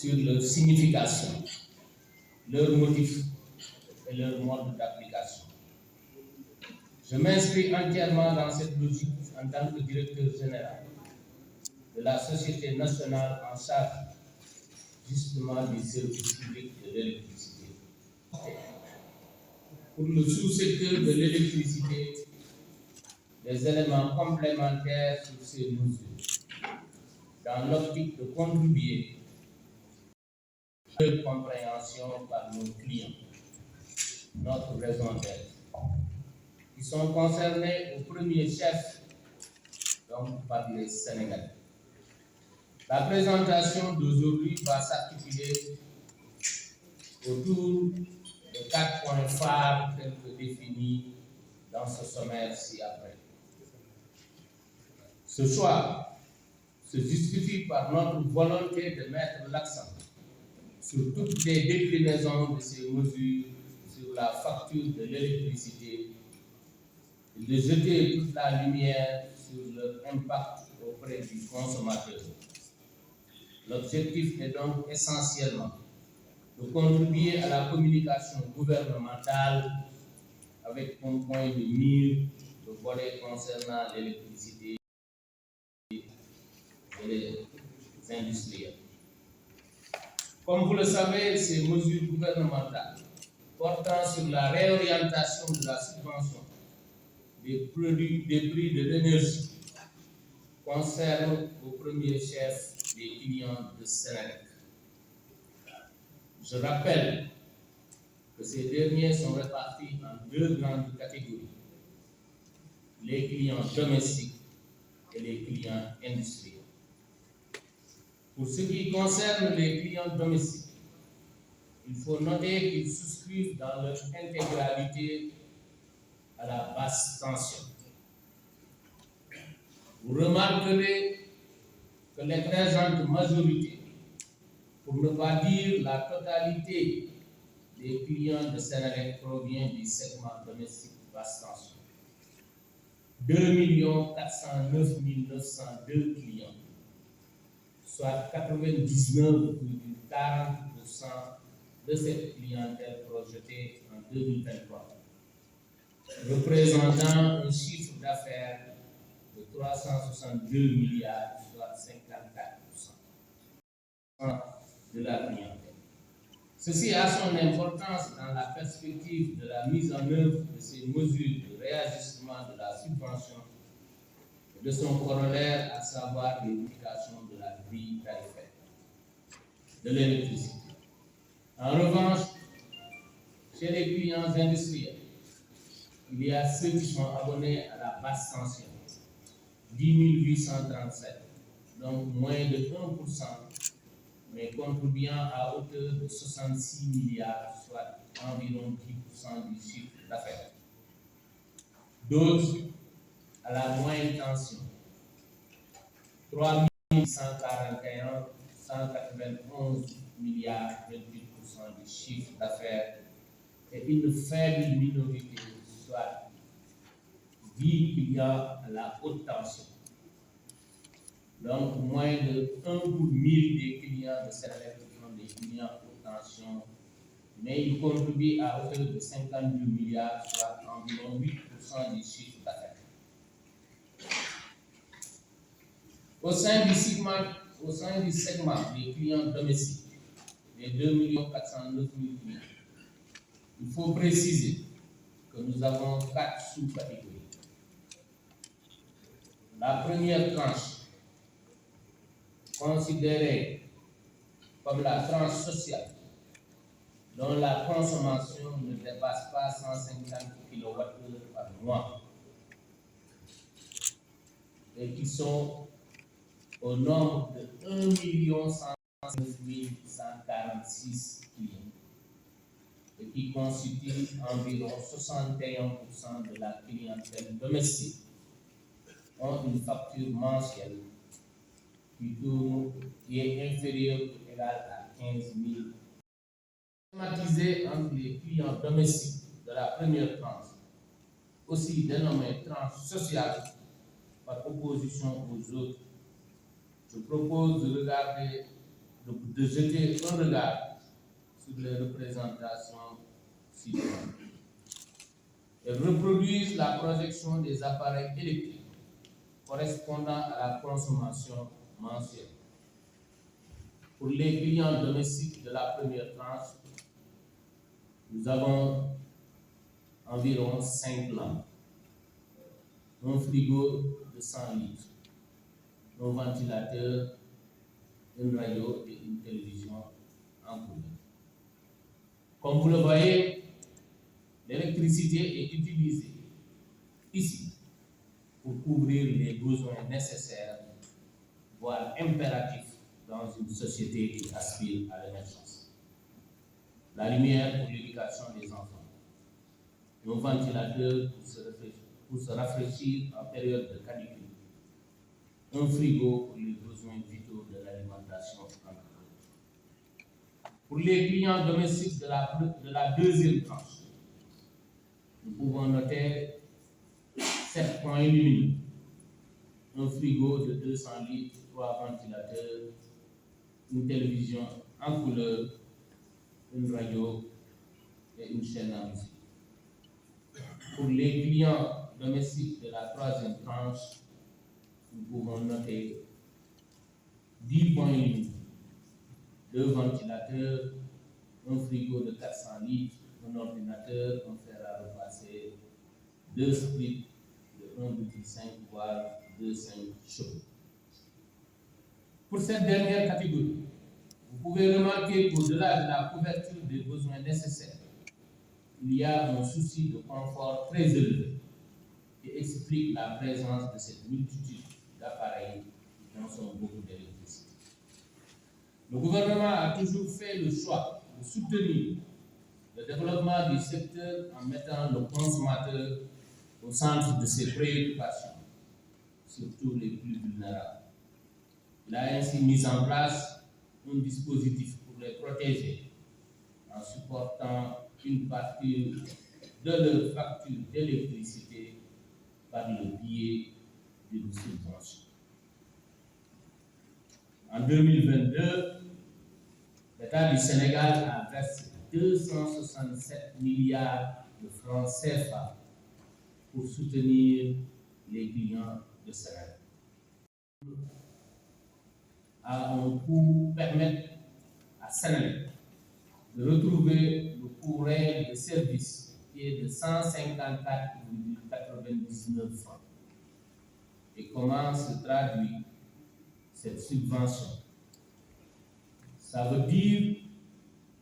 sur leur signification, leurs motifs et leur mode d'application. Je m'inscris entièrement dans cette logique en tant que directeur général de la Société nationale en charge justement du service public de l'électricité. Pour le sous-secteur de l'électricité, des éléments complémentaires sur ces mesures, dans l'optique de contribuer à leur compréhension par nos clients, notre raison d'être, qui sont concernés au premier chef, donc par les Sénégalais. La présentation d'aujourd'hui va s'articuler autour de 4 points phares tels que définis dans ce sommaire ci-après. Ce choix se justifie par notre volonté de mettre l'accent sur toutes les déclinaisons de ces mesures sur la facture de l'électricité et de jeter toute la lumière sur leur impact auprès du consommateur. L'objectif est donc essentiellement de contribuer à la communication gouvernementale avec un point de mire de volet concernant l'électricité et les industriels. Comme vous le savez, ces mesures gouvernementales portant sur la réorientation de la subvention des prix de l'énergie concernent au premier chef les clients de Sénélec. Je rappelle que ces derniers sont répartis en deux grandes catégories, les clients domestiques et les clients industriels. Pour ce qui concerne les clients domestiques, il faut noter qu'ils souscrivent dans leur intégralité à la basse tension. Vous remarquerez que l'écrasante majorité, pour ne pas dire la totalité des clients de Sénélec provient du segment domestique basse tension. 2 409 902 clients, soit 99,40% de cette clientèle projetée en 2023, représentant un chiffre d'affaires de 362 milliards, soit 54% de la clientèle. Ceci a son importance dans la perspective de la mise en œuvre de ces mesures de réajustement de la subvention et de son corollaire, à savoir l'unification de la grille tarifaire de l'électricité. En revanche, chez les clients industriels, il y a ceux qui sont abonnés à la basse tension, 10 837, donc moins de 1%, mais contribuant à hauteur de 66 milliards, soit environ 10% du chiffre d'affaires. D'autres à la moyenne tension, 3 141, 191 milliards, 28% du chiffre d'affaires, et une faible minorité, soit 10 clients à la haute tension. Donc, moins de 1 pour 1000 des clients de Sénélec sont des clients à haute tension, mais ils contribuent à hauteur de 52 milliards, soit environ 8% du chiffre d'affaires. Au sein du segment des clients domestiques, les 2 409 000 clients, il faut préciser que nous avons 4 sous-catégories. La première tranche, considérée comme la tranche sociale, dont la consommation ne dépasse pas 150 kWh par mois, et qui sont au nombre de 1 109 146 clients, et qui constituent environ 61% de la clientèle domestique, ont une facture mensuelle qui est inférieure ou égale à 15 000. Thématisé entre les clients domestiques de la première tranche, aussi dénommée tranche sociale, par opposition aux autres, je propose de regarder de jeter un regard sur les représentations ci-devant. Elles reproduisent la projection des appareils électriques correspondant à la consommation mensuelle. Pour les clients domestiques de la première tranche, nous avons environ 5 lampes, un frigo de 100 litres, un ventilateur, une radio et une télévision en couleur. Comme vous le voyez, l'électricité est utilisée ici pour couvrir les besoins nécessaires, voire impératifs, dans une société qui aspire à l'émergence. La lumière pour l'éducation des enfants, un ventilateur pour se rafraîchir en période de canicule, un frigo pour les besoins vitaux de l'alimentation. Pour les clients domestiques de la deuxième tranche, nous pouvons noter 7 points lumineux, un frigo de 200 litres, 3 ventilateurs, une télévision en couleur, une radio et une chaîne à musique. Pour les clients domestiques de la troisième tranche, nous pouvons noter 10 points lumineux, 2 ventilateurs, un frigo de 400 litres, un ordinateur, un fer à repasser, 2 splits de 1,5 voire 2,5 chauds. Pour cette dernière catégorie, vous pouvez remarquer qu'au-delà de la couverture des besoins nécessaires, il y a un souci de confort très élevé qui explique la présence de cette multitude d'appareils qui consomment beaucoup d'électricité. Le gouvernement a toujours fait le choix de soutenir le développement du secteur en mettant le consommateur au centre de ses préoccupations, surtout les plus vulnérables. Il a ainsi mis en place un dispositif pour les protéger en supportant une partie de leur facture d'électricité par le biais d'une subvention. En 2022, l'État du Sénégal a versé 267 milliards de francs CFA pour soutenir les clients de Sénégal. À un coût permettre à Sénégal de retrouver le coût réel de service qui est de 154,99 francs. Et comment se traduit cette subvention? Ça veut dire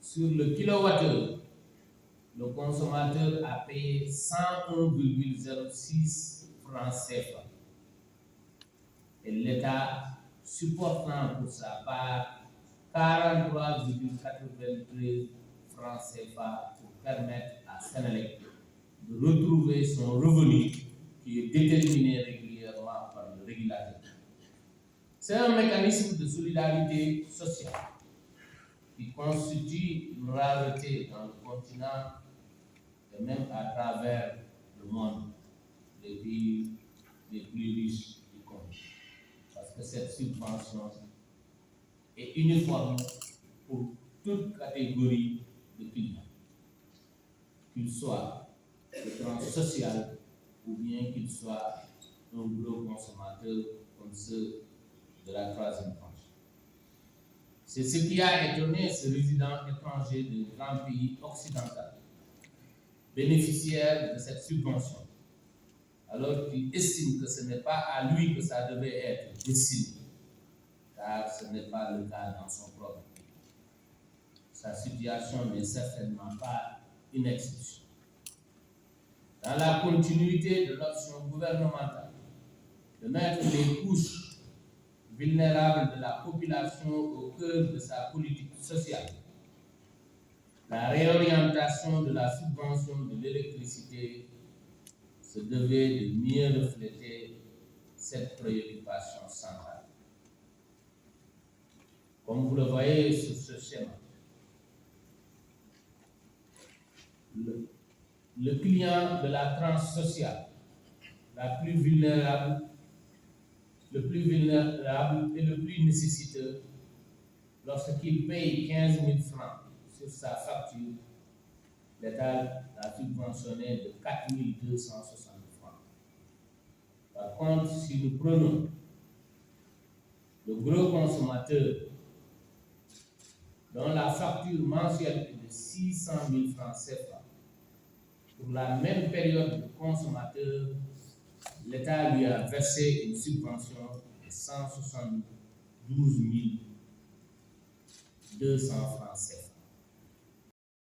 sur le kilowattheure, le consommateur a payé 101,06 francs CFA. Et l'État supportant pour sa part 43,93 francs CFA pour permettre à Sénélec de retrouver son revenu qui est déterminé régulièrement par le régulateur. C'est un mécanisme de solidarité sociale qui constitue une rareté dans le continent et même à travers le monde, les pays les plus riches du monde. Parce que cette subvention est uniforme pour toute catégorie de clients, qu'ils soient de tranche sociale ou bien qu'ils soient un gros consommateur comme ceux de la troisième tranche. C'est ce qui a étonné ce résident étranger de grands pays occidentaux, bénéficiaire de cette subvention, alors qu'il estime que ce n'est pas à lui que ça devait être destiné, car ce n'est pas le cas dans son propre pays. Sa situation n'est certainement pas une exception. Dans la continuité de l'option gouvernementale de mettre les couches vulnérables de la population au cœur de sa politique sociale, la réorientation de la subvention de l'électricité se devait de mieux refléter cette préoccupation centrale. Comme vous le voyez sur ce schéma, le client de la tranche sociale la plus vulnérable, le plus vulnérable et le plus nécessiteux lorsqu'il paye 15 000 francs sur sa facture, l'État l'a subventionné de 4 260 francs. Par contre, si nous prenons le gros consommateur dont la facture mensuelle est de 600 000 francs CFA, pour la même période de consommateur, l'État lui a versé une subvention de 172 200 francs CFA.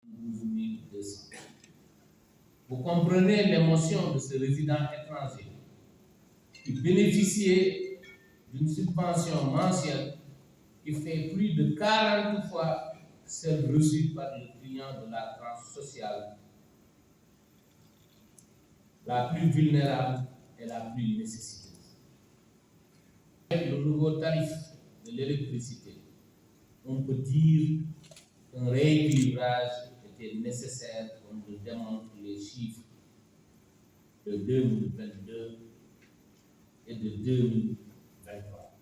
12 200. Vous comprenez l'émotion de ce résident étranger qui bénéficiait d'une subvention mensuelle qui fait plus de 40 fois celle reçue par le client de la tranche sociale la plus vulnérable et la plus nécessiteuse. Avec le nouveau tarif de l'électricité, on peut dire qu'un rééquilibrage était nécessaire, comme le démontrent les chiffres de 2022 et de 2023.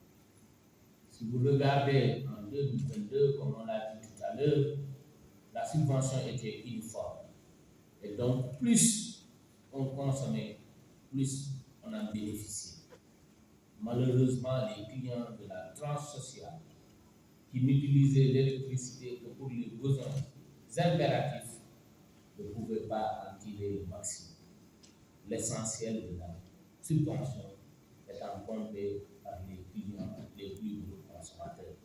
Si vous regardez en 2022, comme on l'a dit tout à l'heure, la subvention était uniforme. Et donc, plus on consommait, plus on en bénéficiait. Malheureusement, les clients de la tranche sociale qui n'utilisaient l'électricité que pour les besoins impératifs ne pouvaient pas en tirer le maximum. L'essentiel de la subvention étant compté par les clients les plus gros consommateurs.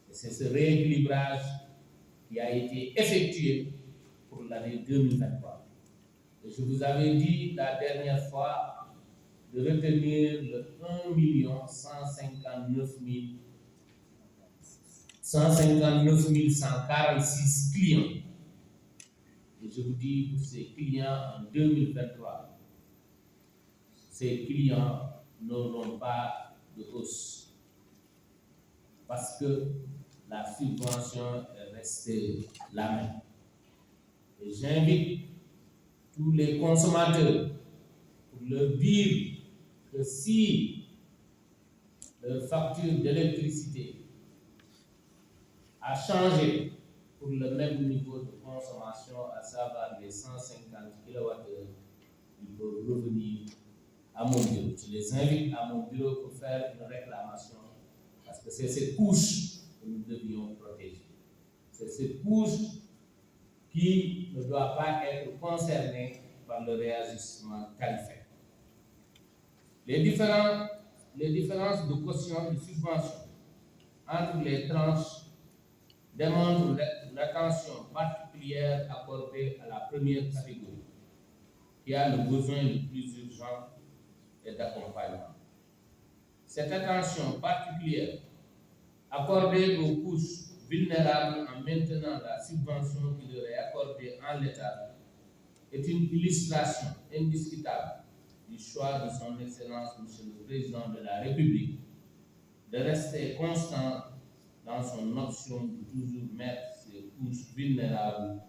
Et c'est ce rééquilibrage qui a été effectué pour l'année 2023. Et je vous avais dit la dernière fois de retenir le 1 159 146 clients. Et je vous dis pour ces clients en 2023, ces clients n'auront pas de hausse parce que la subvention est restée la même. Et j'invite tous les consommateurs pour leur dire que si leur facture d'électricité a changé pour le même niveau de consommation, à savoir les 150 kWh, ils peuvent revenir à mon bureau. Je les invite à mon bureau pour faire une réclamation, parce que c'est cette couche que nous devions protéger. C'est cette couche qui ne doit pas être concernée par le réajustement tarifaire. Les différences de quotient de subvention entre les tranches démontrent l'attention particulière accordée à la première catégorie, qui a le besoin le plus urgent et d'accompagnement. Cette attention particulière accordée aux couches vulnérables en maintenant la subvention qui leur est accordée en l'état est une illustration indiscutable du choix de son Excellence, Monsieur le Président de la République, de rester constant dans son option de toujours mettre ces couches vulnérables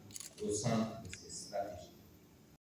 au centre de ses